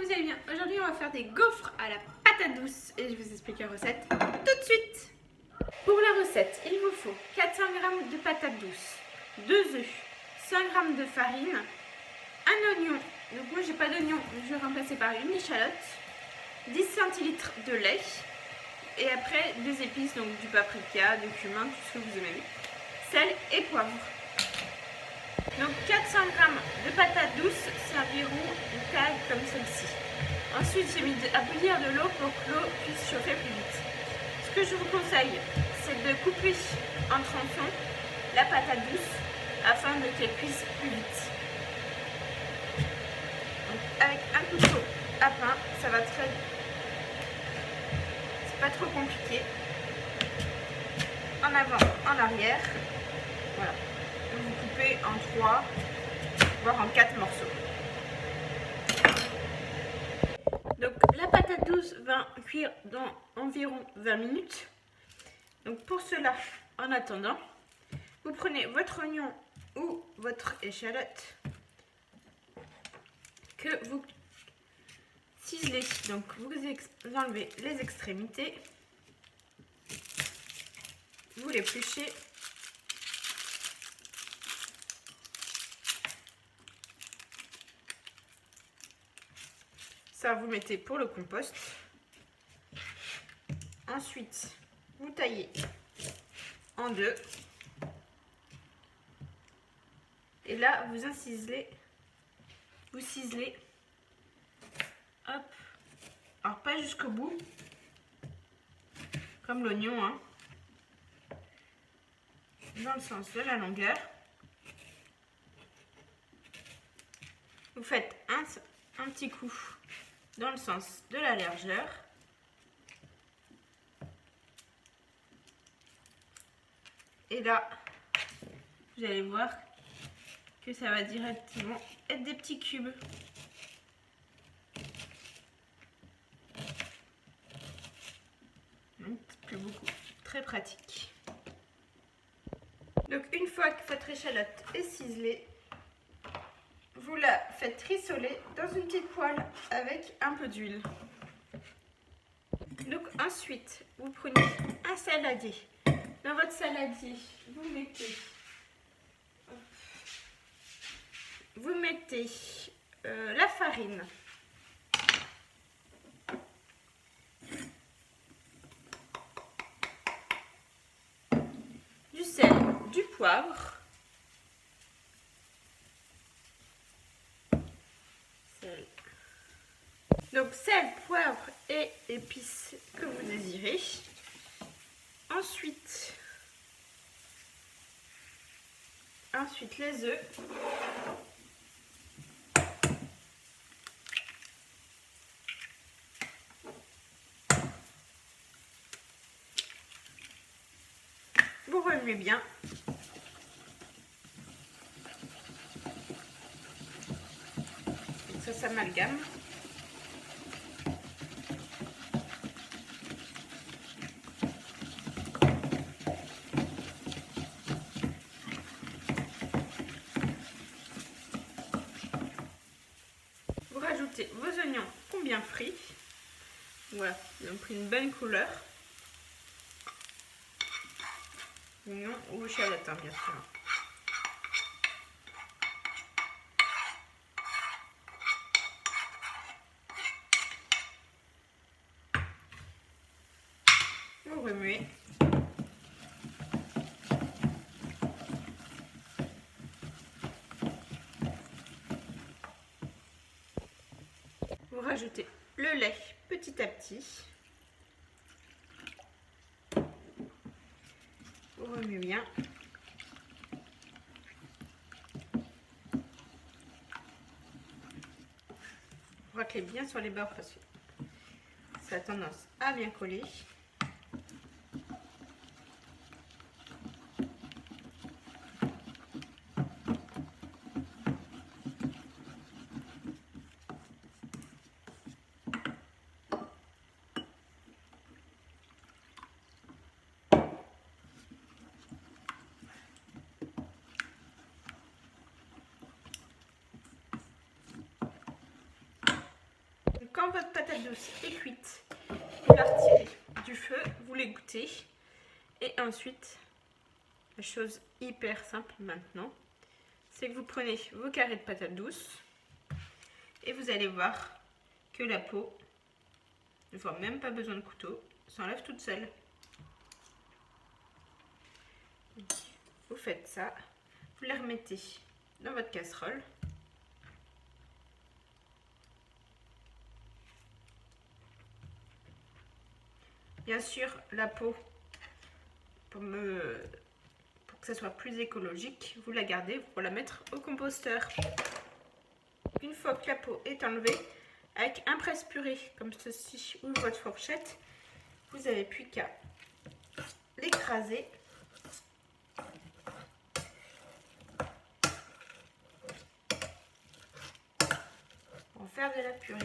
vous allez bien. Aujourd'hui on va faire des gaufres à la patate douce et je vous explique la recette tout de suite. Pour la recette, il vous faut 400 g de patates douces, 2 œufs, 100 g de farine, un oignon, donc moi j'ai pas d'oignon, je vais remplacer par une échalote, 10 centilitres de lait et après des épices, donc du paprika, du cumin, tout ce que vous aimez, sel et poivre. Donc 400 g de patates douces serviront une taille comme celle-ci. Ensuite j'ai mis à bouillir de l'eau pour que l'eau puisse chauffer plus vite. Ce que je vous conseille, c'est de couper en tronçons la patate douce afin qu'elle cuise plus vite. Donc, avec un couteau à pain, ça va très... c'est pas trop compliqué. En avant, en arrière. Voilà. Vous coupez en 3, voire en 4 morceaux. Donc la patate douce va cuire dans environ 20 minutes. Donc pour cela, en attendant, vous prenez votre oignon ou votre échalote que vous ciselez. Donc vous enlevez les extrémités, vous l'épluchez. Ça, vous mettez pour le compost. Ensuite, vous taillez en deux. Et là, vous ciselez. Hop. Alors, pas jusqu'au bout, comme l'oignon, hein. Dans le sens de la longueur. Vous faites un petit coup dans le sens de la largeur. Et là, vous allez voir que ça va directement être des petits cubes. Donc, plus beaucoup. Très pratique. Donc, une fois que votre échalote est ciselée, vous la faites rissoler dans une petite poêle avec un peu d'huile. Donc ensuite, vous prenez un saladier. Dans votre saladier, vous mettez la farine, du sel, du poivre, donc sel, poivre et épices que vous désirez. Ensuite les œufs. Vous remuez bien. Ça s'amalgame. Vous rajoutez vos oignons qui ont bien frit. Voilà, ils ont pris une bonne couleur. Oignons ou échalotes, hein, bien sûr. Vous remuez. Vous rajoutez le lait petit à petit. Vous remuez bien. Vous raclez bien sur les bords parce que ça a tendance à bien coller. quand votre patate douce est cuite, vous la retirez du feu, vous l'égouttez. Et ensuite, la chose hyper simple maintenant, c'est que vous prenez vos carrés de patate douce et vous allez voir que la peau, ne voit même pas besoin de couteau, s'enlève toute seule. Donc, vous faites ça, vous la remettez dans votre casserole. Bien sûr, la peau, pour que ça soit plus écologique, vous la gardez pour la mettre au composteur. Une fois que la peau est enlevée, avec un presse-purée comme ceci ou votre fourchette, vous n'avez plus qu'à l'écraser. Pour faire de la purée.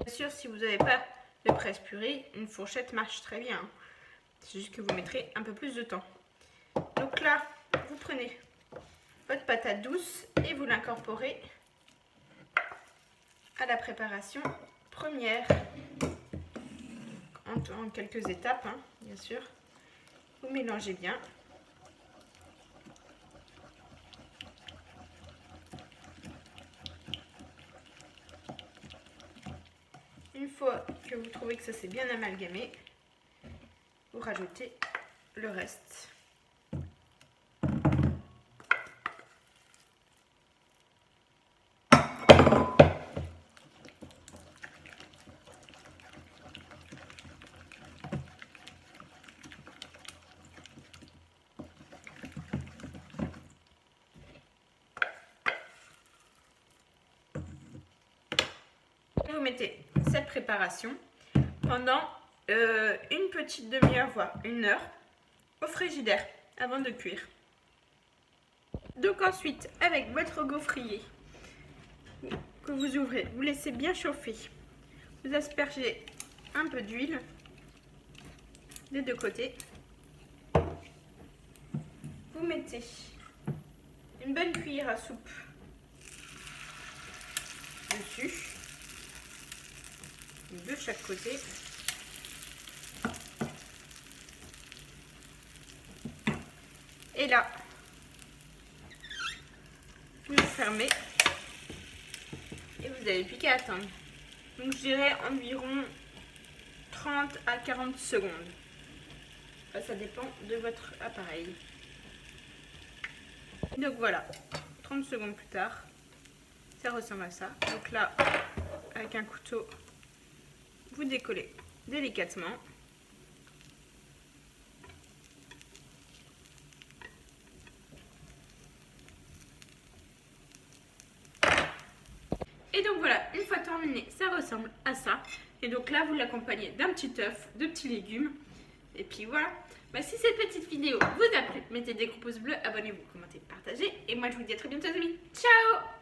Bien sûr, si vous n'avez pas de presse-purée, une fourchette marche très bien. C'est juste que vous mettrez un peu plus de temps. Donc là, vous prenez votre patate douce et vous l'incorporez à la préparation première. En quelques étapes, hein, bien sûr. Vous mélangez bien. Une fois que vous trouvez que ça s'est bien amalgamé, vous rajoutez le reste. Vous mettez cette préparation pendant une petite demi-heure, voire 1 heure, au frigidaire avant de cuire. Donc ensuite, avec votre gaufrier que vous ouvrez, vous laissez bien chauffer. Vous aspergez un peu d'huile des deux côtés. Vous mettez une bonne cuillère à soupe dessus, de chaque côté. Et là, vous fermez et vous n'avez plus qu'à attendre. Donc je dirais environ 30 à 40 secondes. Ça dépend de votre appareil. Donc voilà, 30 secondes plus tard, ça ressemble à ça. Donc là, avec un couteau, vous décollez délicatement. Et donc voilà, une fois terminé, ça ressemble à ça. Et donc là, vous l'accompagnez d'un petit œuf, de petits légumes. Et puis voilà. Bah, si cette petite vidéo vous a plu, mettez des gros pouces bleus, abonnez-vous, commentez, partagez. Et moi, je vous dis à très bientôt, les amis. Ciao!